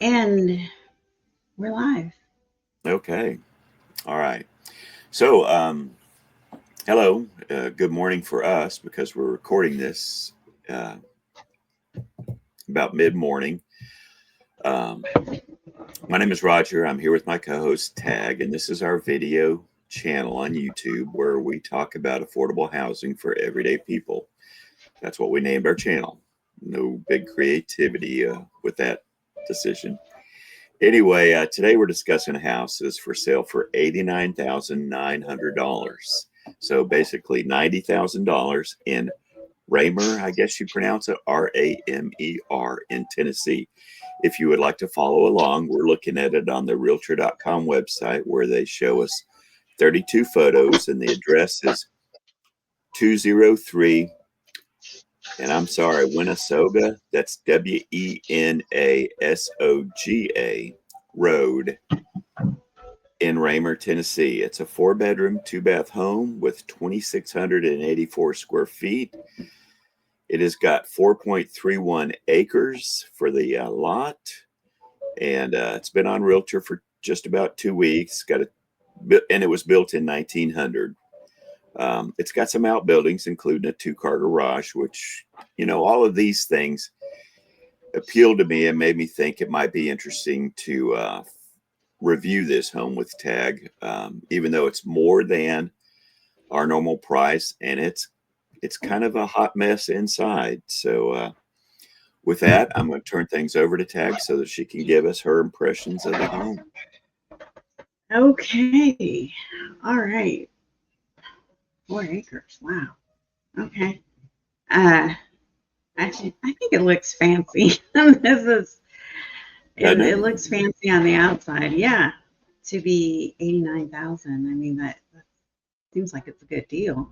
And we're live. Okay. All right. So, hello. Good morning for us because we're recording this uh, about mid morning. Um, my name is Roger. I'm here with my co host, Tagg, and this is our video channel on YouTube where we talk about affordable housing for everyday people. That's what we named our channel. No big creativity with that decision. Anyway, today we're discussing a house that is for sale for $89,900. So basically $90,000 in Ramer, I guess you pronounce it, Ramer in Tennessee. If you would like to follow along, we're looking at it on the realtor.com website where they show us 32 photos and the address is 203, and I'm sorry, Wenasoga, that's Wenasoga Road in Ramer, Tennessee. It's a 4-bedroom, 2-bath home with 2,684 square feet. It has got 4.31 acres for the lot, and it's been on Realtor for just about 2 weeks. And it was built in 1900. It's got some outbuildings, including a 2-car garage, which, all of these things appealed to me and made me think it might be interesting to review this home with Tagg, even though it's more than our normal price, and it's kind of a hot mess inside. So with that, I'm going to turn things over to Tagg so that she can give us her impressions of the home. Okay. All right. 4 acres. Wow. Okay. Actually, I think it looks fancy. It looks fancy on the outside. Yeah. To be 89,000. I mean, that seems like it's a good deal.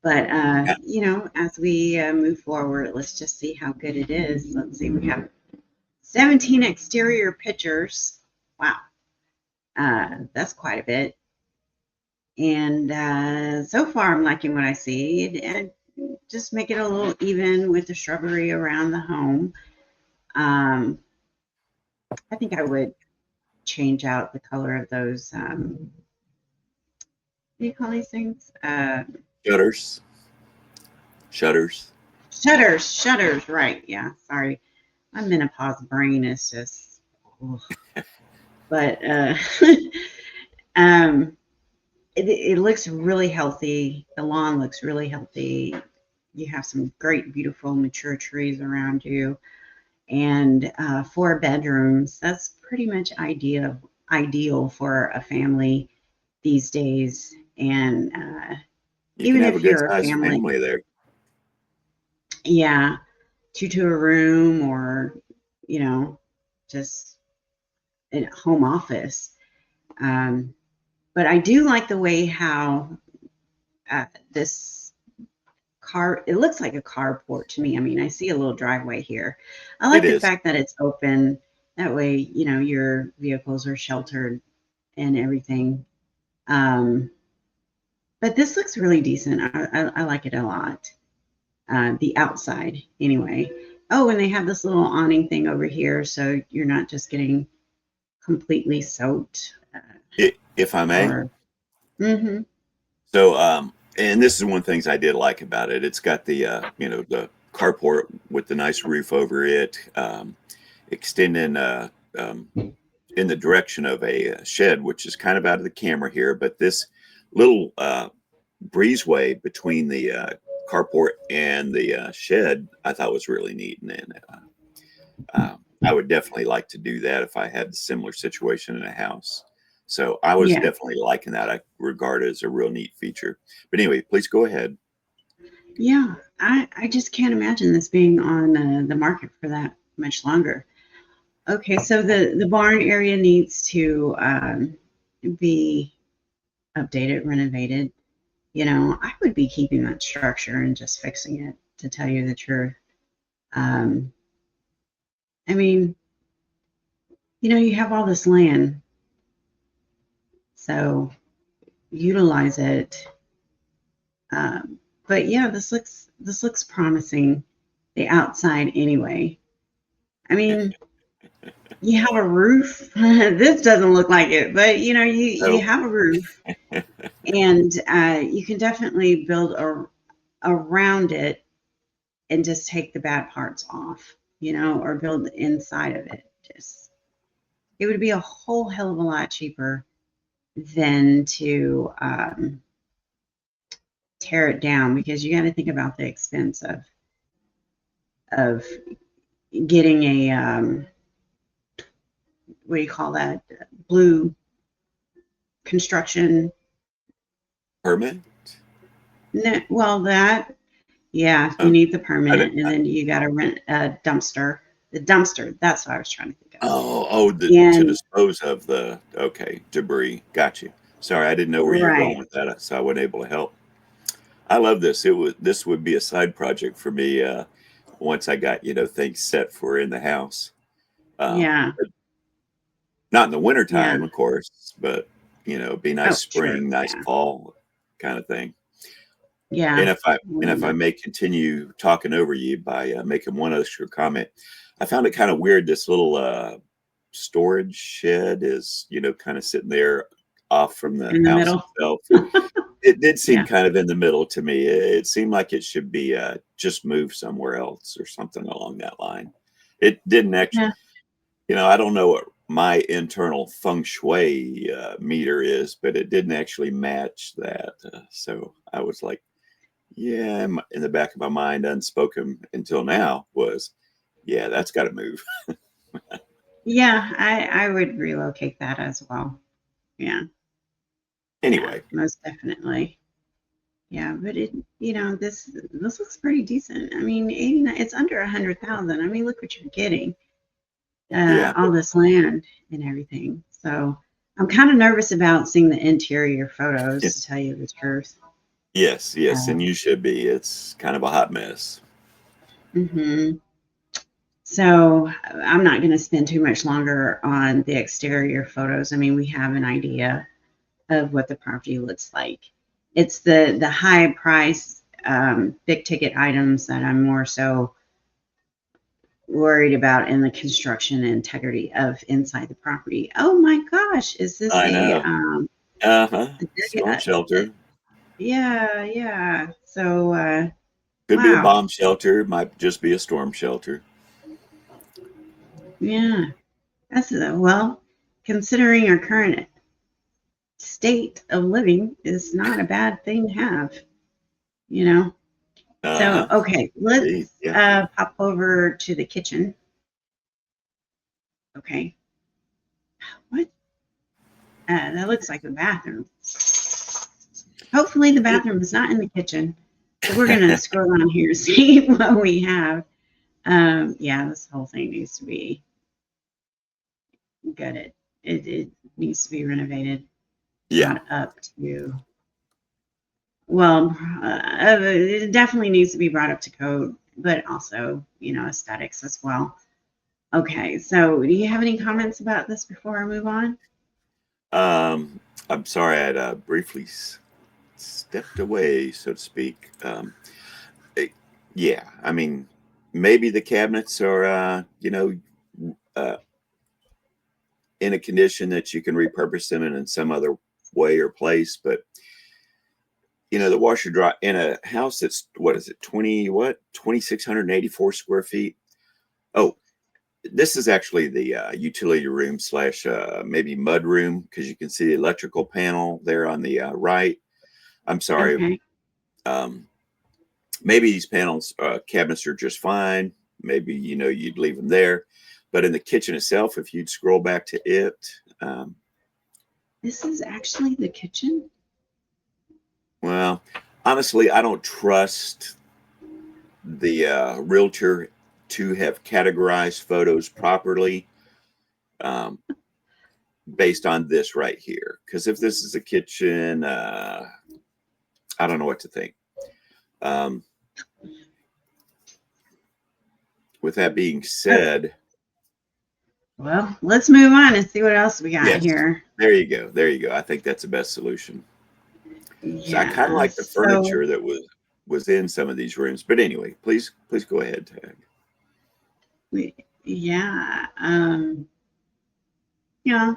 But as we move forward, let's just see how good it is. Let's see. We have 17 exterior pictures. Wow. That's quite a bit. And so far, I'm liking what I see. And just make it a little even with the shrubbery around the home. I think I would change out the color of those. What do you call these things? Shutters. Shutters. Right. Yeah. Sorry. My menopause brain is just. Ugh. But it looks really healthy. The lawn looks really healthy. You have some great, beautiful, mature trees around you, and 4 bedrooms. That's pretty much ideal for a family these days. And You can even have a if good you're a sized family there. yeah, 2 to a room, or just a home office. But I do like the way how this it looks like a carport to me. I mean, I see a little driveway here. I It like the is. fact that it's open. That way, your vehicles are sheltered and everything. But this looks really decent. I like it a lot. The outside, anyway. Oh, and they have this little awning thing over here, so you're not just getting completely soaked. If I may. Mm-hmm. So, and this is one of the things I did like about it. It's got the carport with the nice roof over it, extending in the direction of a shed, which is kind of out of the camera here. But this little breezeway between the carport and the shed, I thought was really neat, and I would definitely like to do that if I had a similar situation in a house. So I was Yeah. definitely liking that. I regard it as a real neat feature. But anyway, please go ahead. Yeah, I just can't imagine this being on the market for that much longer. Okay, so the barn area needs to be updated, renovated. I would be keeping that structure and just fixing it, to tell you the truth. Um, I mean, you have all this land, so utilize it. But yeah, this looks promising. The outside, anyway. I mean, You have a roof. This doesn't look like it, but you So, have a roof, and you can definitely build around it and just take the bad parts off, or build inside of it. Just it would be a whole hell of a lot cheaper than to tear it down, because you got to think about the expense of getting a what do you call that, blue construction. permit? No, well, that, yeah, you Um, need the I, didn't- permit, and I, then you got to rent a dumpster. The dumpster, that's what I was trying to think of. to And dispose of the, okay, debris. Got you. Sorry, I didn't know where you were going right, with that, so I wasn't able to help. I love this. This would be a side project for me once I got, things set for in the house. Um, yeah, Not in the yeah. wintertime, of course, but be Oh, nice true, spring, nice yeah, fall kind of thing. yeah. And if I may continue talking over you by making one extra comment, I found it kind of weird. This little storage shed is, kind of sitting there off from the In the house middle, itself. It did seem yeah, kind of in the middle to me. It seemed like it should be just moved somewhere else or something along that line. It didn't actually, yeah, I don't know what my internal feng shui meter is, but it didn't actually match that. So I was like, yeah, in the back of my mind, unspoken until now was, yeah, that's got to move. yeah. I would relocate that as well. Yeah, yeah, Anyway, most definitely. Yeah, but this looks pretty decent. I mean, 89, it's under 100,000. I mean, look what you're getting, yeah, all this land and everything. So I'm kind of nervous about seeing the interior photos, to tell you the truth. yes, yes, Uh, and you should be. It's kind of a hot mess. hmm So I'm not going to spend too much longer on the exterior photos. I mean, we have an idea of what the property looks like. It's the high price, big ticket items that I'm more so worried about, in the construction integrity of inside the property. Oh my gosh, is this I a know. Uh-huh. Storm uh, shelter. yeah, yeah. So Could be a wow. bomb shelter. Might just be a storm shelter. Yeah. That's well, considering our current state of living is not a bad thing to have, you know. So Uh-huh. okay, Indeed. let's Yeah. pop over to the kitchen. Okay. What? That looks like a bathroom. Hopefully the It, bathroom is not in the kitchen. So we're gonna scroll down here and see what we have. Yeah, this whole thing needs to be gutted. It needs to be renovated, yeah. brought up to, well, it definitely needs to be brought up to code, but also, aesthetics as well. Okay, so do you have any comments about this before I move on? Um, I'm sorry I had briefly stepped away, so to speak. It- yeah, I mean, maybe the cabinets are, uh, in a condition that you can repurpose them in some other way or place, but the washer dry in a house that's, what is it, 2684 square feet. Oh, this is actually the utility room slash maybe mud room, because you can see the electrical panel there on the right. I'm sorry. Okay. Um, Maybe these panels, cabinets are just fine. Maybe, you'd leave them there. But in the kitchen itself, if you'd scroll back to it, um, This is actually the kitchen. well, honestly, I don't trust the realtor to have categorized photos properly um, based on this right here. Because if this is a kitchen, I don't know what to think. Um, with that being Oh, said, well, let's move on and see what else we got yes, here. there you go. There you go. I think that's the best solution. So I kind of Yeah. like the So furniture that was in some of these rooms. But anyway, please go ahead, Tagg. yeah. Yeah,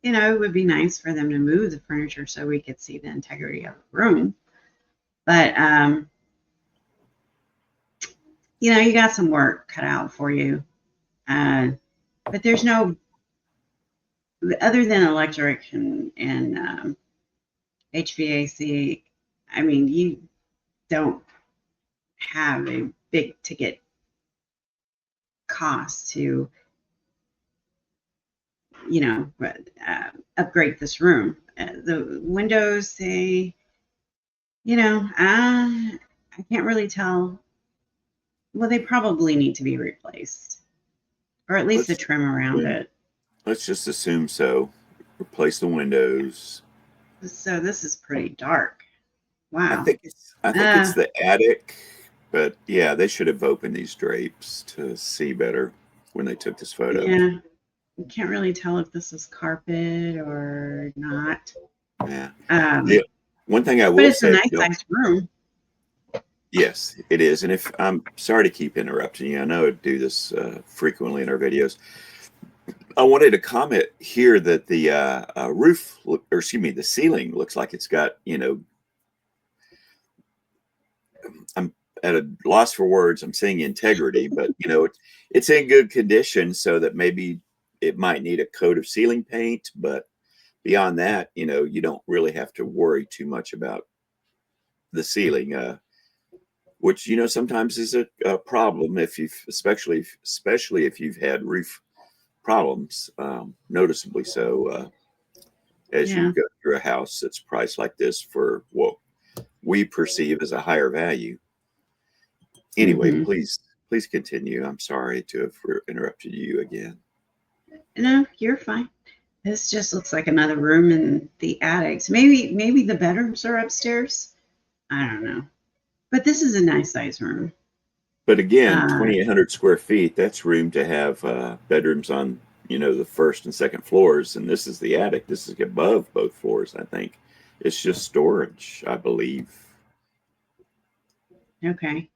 it would be nice for them to move the furniture so we could see the integrity of the room. But you got some work cut out for you. But there's no other than electric and HVAC. I mean, you don't have a big ticket cost to upgrade this room. The windows, I can't really tell. Well, they probably need to be replaced, or at least the Let's trim around it. let's just assume so. Replace the windows. So this is pretty dark. I Wow. think it's the attic, but yeah, they should have opened these drapes to see better when they took this photo. Yeah. You can't really tell if this is carpet or not. Yeah. Um, Yeah. One thing I but will it's a say, nice sized room. yes, it is. And if I'm sorry to keep interrupting you, I know I do this frequently in our videos. I wanted to comment here that the the ceiling looks like it's got, I'm at a loss for words. I'm saying integrity, but it's in good condition, so that maybe it might need a coat of ceiling paint, but beyond that, you don't really have to worry too much about the ceiling, which sometimes is a problem if especially if you've had roof problems, noticeably so, as you Yeah, go through a house that's priced like this for what we perceive as a higher value. Anyway, hmm please continue. I'm sorry to have interrupted you again. No, you're fine. This just looks like another room in the attics. Maybe the bedrooms are upstairs. I don't know. But this is a nice size room. But again, Uh, 2,800 square feet, that's room to have bedrooms on, the first and second floors. And this is the attic. This is above both floors, I think. It's just storage, I believe. okay.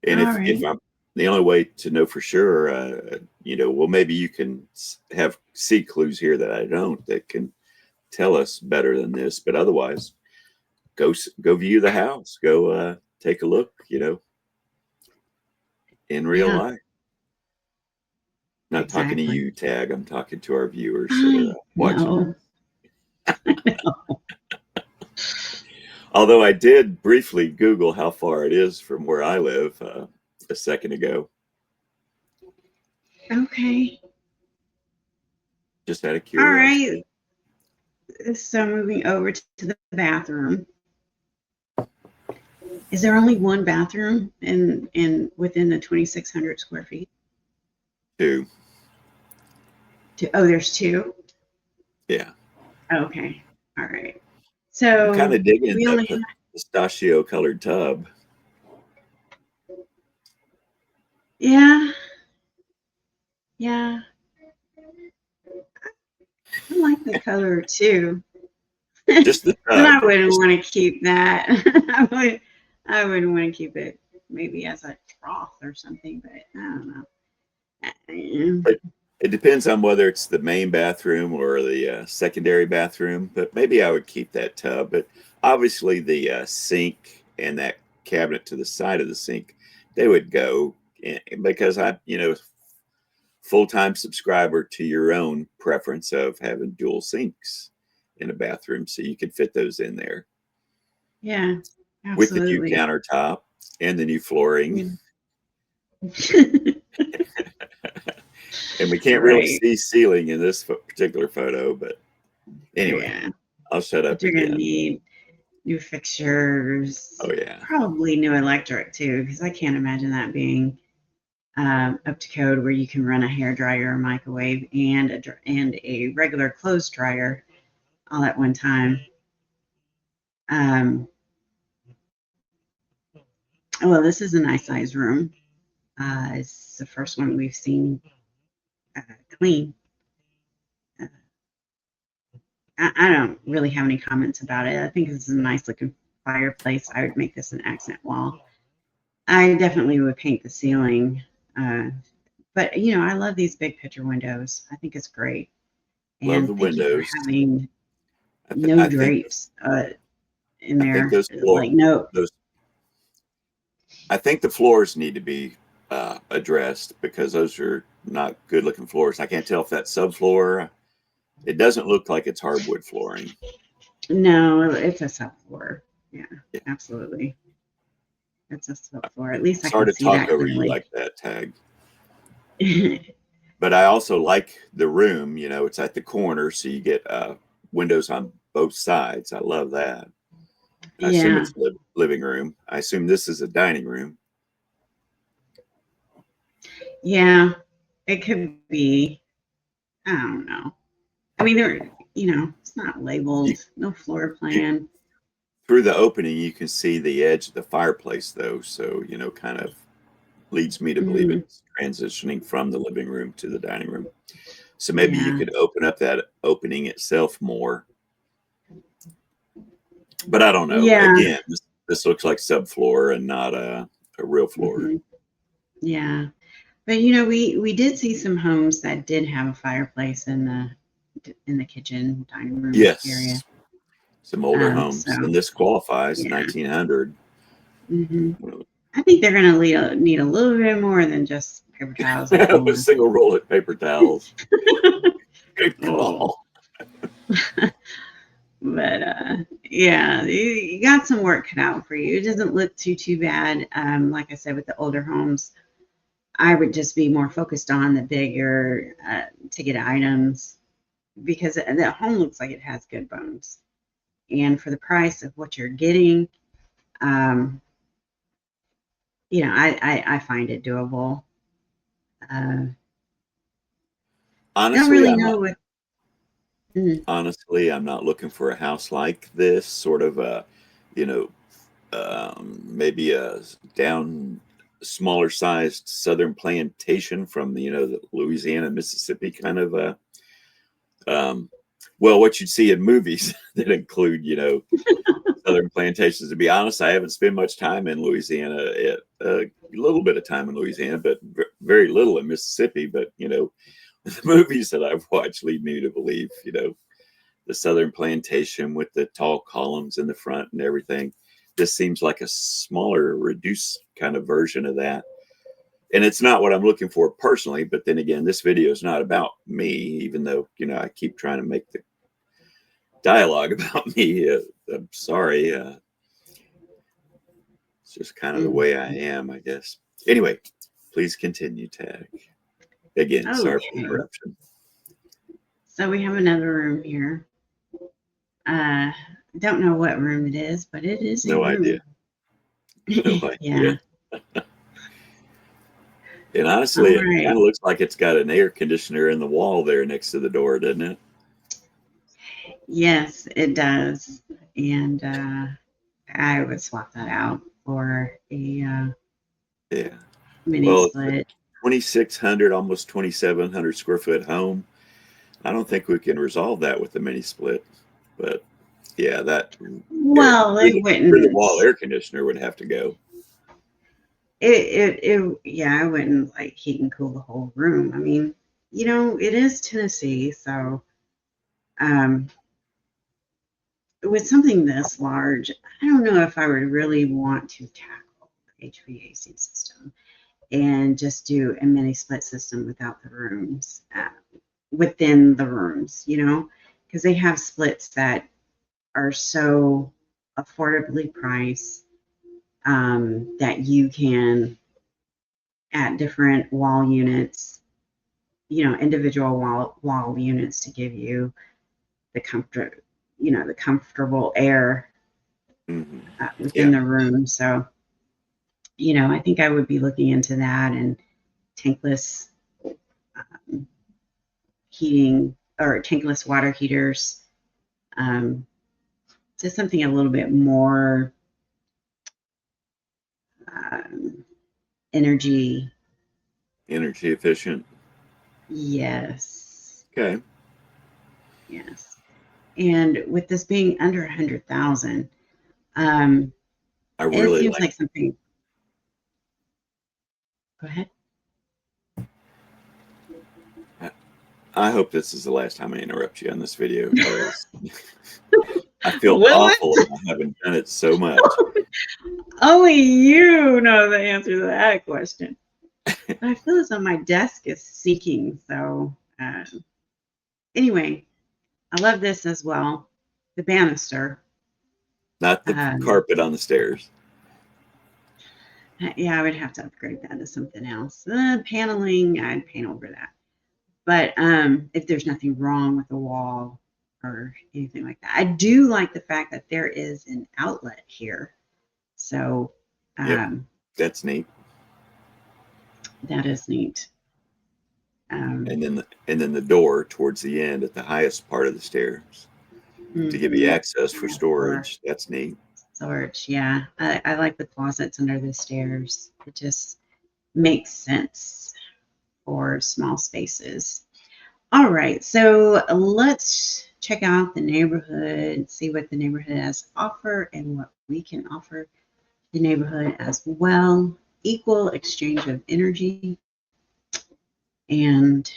And All if right. I'm the only way to know for sure, well, maybe you can see clues here that I don't, that can tell us better than this. But otherwise, go view the house. Go take a look. In real Yeah, life. Not talking to exactly. you, Tagg. I'm talking to our viewers that are I watching. know. Although I did briefly Google how far it is from where I live a second ago, Okay. just out of All right. curiosity. So moving over to the bathroom. Is there only one bathroom in within the 2,600 square feet? Too. Oh, there's two. Yeah. Okay. All right. I'm kind So of digging we the only have, pistachio colored tub. yeah, yeah. I like the color too, but Just the I tub. wouldn't want to keep that. I wouldn't want to keep it maybe as a trough or something, but I don't know. It, it depends on whether it's the main bathroom or the secondary bathroom, but maybe I would keep that tub. But obviously, the sink and that cabinet to the side of the sink, they would go because full-time subscriber to your own preference of having dual sinks in a bathroom, so you could fit those in there Yeah, with the new absolutely. countertop and the new flooring. Yeah. And we can't really Right. see ceiling in this particular photo, but anyway, Yeah. I'll shut But up you're gonna again. need new fixtures, Oh yeah. probably new electric too, because I can't imagine that being up to code where you can run a hair dryer, a microwave, and a regular clothes dryer all at one time. Um, well, this is a nice size room. It's the first one we've seen clean. Uh, I don't really have any comments about it. I think this is a nice looking fireplace. I would make this an accent wall. I definitely would paint the ceiling. But I love these big picture windows. I think it's great. Love the And thank you for windows. having I, th- no I think drapes in I think there. those Like no, those I think the floors need to be addressed because those are not good looking floors. I can't tell if that's subfloor. It doesn't look like it's hardwood flooring. no, it's a subfloor. Yeah, Yeah. absolutely. It's a subfloor. At least I Sorry can to see talk that over you clearly. like that, Tag. But I also like the room. You know, it's at the corner, so you get windows on both sides. I love that. I assume Yeah, it's a living room. I assume this is a dining room. yeah, it could be. I don't know. I mean, it's not You, labeled, no floor you plan. through the opening, you can see the edge of the fireplace, though. So kind of leads me to believe Hmm. it's transitioning from the living room to the dining room. So maybe you Yeah, could open up that opening itself more. But I don't know. yeah, Again, this looks like subfloor and not a real floor. hmm, yeah. But we did see some homes that did have a fireplace in the kitchen dining room area. Yes, some older So homes, and this qualifies yeah. 1900. Hmm. I think they're gonna need a little bit more than just paper towels and A floor. single roll of paper towels. Good Oh, call. but yeah, you got some work cut out for you. It doesn't look too bad. Like I said, with the older homes, I would just be more focused on the bigger ticket items because the home looks like it has good bones, and for the price of what you're getting, um, I find it doable. Uh, don't Honestly, really I'm know not. what. Mm, Honestly, I'm not looking for a house like this. Sort of a, you know, maybe a down smaller sized southern plantation from the Louisiana, Mississippi kind of um, well, what you'd see in movies that include southern plantations. To be honest, I haven't spent much time in Louisiana. A little bit of time in Louisiana, but very little in Mississippi. But the movies that I've watched lead me to believe the southern plantation with the tall columns in the front and everything. This seems like a smaller, reduced kind of version of that. And it's not what I'm looking for personally. But then again, this video is not about me, even though I keep trying to make the dialogue about me. I'm sorry. It's just kind of the mm. way I am, I guess. Anyway, please continue, Tag. Again, sorry for the Okay, interruption. so we have another room here. Uh, don't know what room it is, but it is a No idea. room. No Yeah. idea. And All honestly, it right. kind of looks like it's got an air conditioner in the wall there next to the door, doesn't it? Yes, it does. And I would swap that out for a Yeah. mini Well, it's a split. 2,600, almost 2,700 square foot home. I don't think we can resolve that with the mini split, but yeah, that air Well, through it the wouldn't. wall air conditioner would have to go. Yeah, I wouldn't like heat and cool the whole room. I mean, it is Tennessee, so um, with something this large, I don't know if I would really want to tackle the HVAC system and just do a mini split system without the rooms, within the rooms, because they have splits that are so affordably priced, that you can, at different wall units, individual wall units to give you the comfort, the comfortable air Hmm. within Yeah. the room. So, I think I would be looking into that and tankless um, heating or tankless water heaters. Um, just something a little bit more um, energy. Energy efficient. Yes, Okay. yes. And with this being under 100,000, um, I it really seems like like something. Go ahead. I hope this is the last time I interrupt you on this video, because I feel Will awful it? about having done it so much. Only you know the answer to that question. I feel as though my desk is seeking. So anyway, I love this as well. The banister. Not the carpet on the stairs. Yeah, I would have to upgrade that to something else. Paneling, I'd paint over that. But if there's nothing wrong with the wall or anything like that. I do like the fact that there is an outlet here. So Yep, that's neat. that is neat. And then the door towards the end at the highest part of the stairs to give you access for storage. That's neat. Storage, yeah. I like the closets under the stairs. It just makes sense for small spaces. All right, so let's check out the neighborhood, see what the neighborhood has to offer and what we can offer the neighborhood as well. Equal exchange of energy, and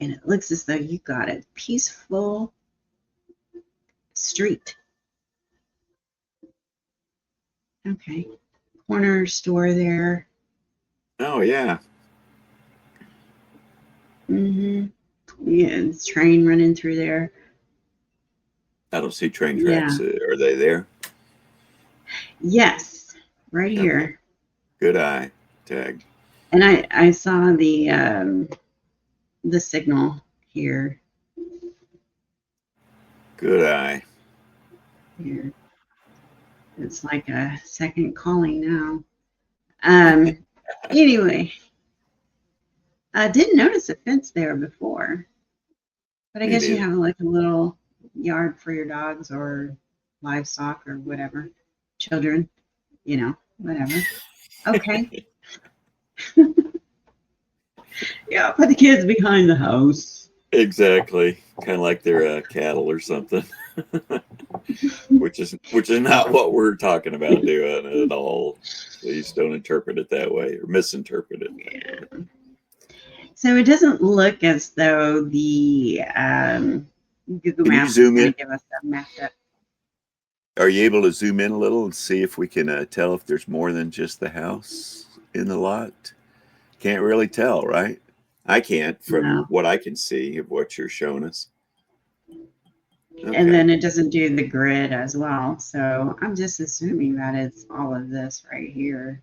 it looks as though you got a peaceful street. Okay, corner store there. Oh yeah. Yeah, it's train running through there. I don't see train tracks. Yeah. Are they there? Yes, right Okay. here. Good eye, Tagg. And I saw the signal here. Good eye. Here. It's like a second calling now. Anyway, I didn't notice a fence there before, but I guess you have like a little yard for your dogs or livestock or whatever, children, whatever. Okay. Yeah, put the kids behind the house. Exactly. Kind of like they're cattle or something. which is not what we're talking about doing at all. Please don't interpret it that way or misinterpret it. Yeah. So it doesn't look as though the Google Maps is going to give us a map up. Are you able to zoom in a little and see if we can tell if there's more than just the house in the lot? Can't really tell, right? I can't from what I can see of what you're showing us. Okay. And then it doesn't do the grid as well. So I'm just assuming that it's all of this right here.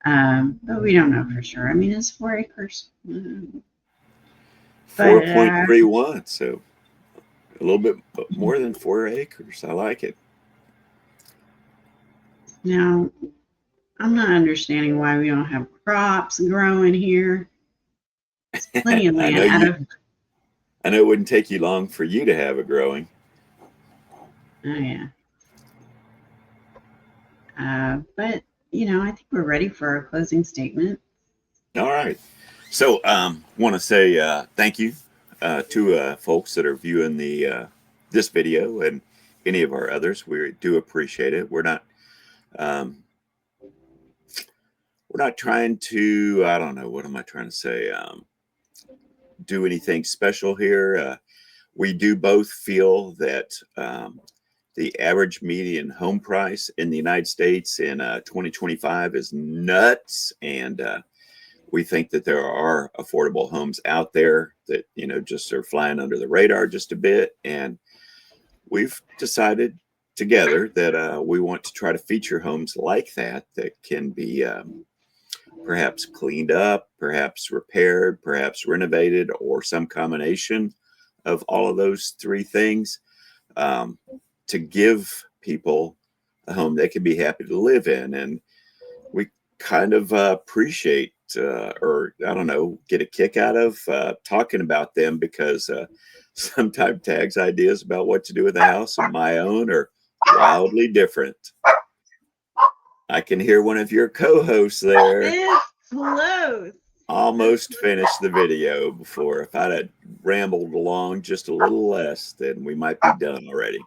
But we don't know for sure. I mean, it's 4 acres. 4.31, so a little bit more than 4 acres. I like it. Now, I'm not understanding why we don't have crops growing here. There's plenty of land. I know it wouldn't take you long for you to have it growing. Oh, yeah. But, I think we're ready for our closing statement. All right. So want to say thank you to folks that are viewing this video and any of our others. We do appreciate it. We're not trying to, I don't know, what am I trying to say? Do anything special here. We do both feel that the average median home price in the United States in 2025 is nuts, and we think that there are affordable homes out there that just are flying under the radar just a bit, and we've decided together that we want to try to feature homes like that can be perhaps cleaned up, perhaps repaired, perhaps renovated, or some combination of all of those three things, to give people a home they can be happy to live in. And we kind of appreciate or I don't know, get a kick out of talking about them, because sometimes Tagg's ideas about what to do with the house and my own are wildly different. I can hear one of your co-hosts there. It's close. Almost finished the video before. If I'd have rambled along just a little less, then we might be done already.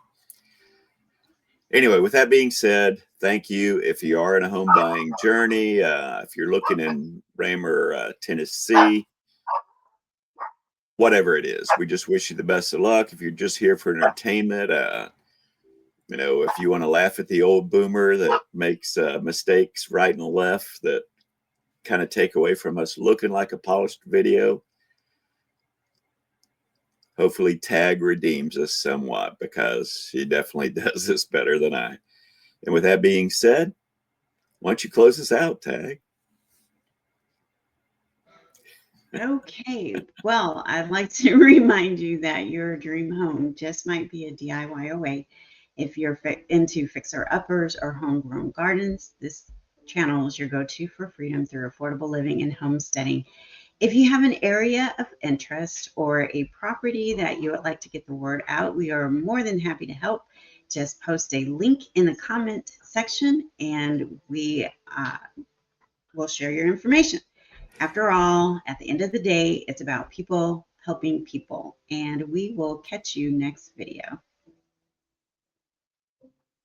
Anyway, with that being said, thank you. If you are in a home buying journey, if you're looking in Raymer, Tennessee, whatever it is, we just wish you the best of luck. If you're just here for entertainment, if you want to laugh at the old boomer that makes mistakes right and left that kind of take away from us looking like a polished video, hopefully Tagg redeems us somewhat, because he definitely does this better than I. And with that being said, why don't you close us out, Tagg? Okay, well, I'd like to remind you that your dream home just might be a DIY away. If you're into fixer-uppers or homegrown gardens, this channel is your go-to for freedom through affordable living and homesteading. If you have an area of interest or a property that you would like to get the word out, we are more than happy to help. Just post a link in the comment section and we will share your information. After all, at the end of the day, it's about people helping people. And we will catch you next video.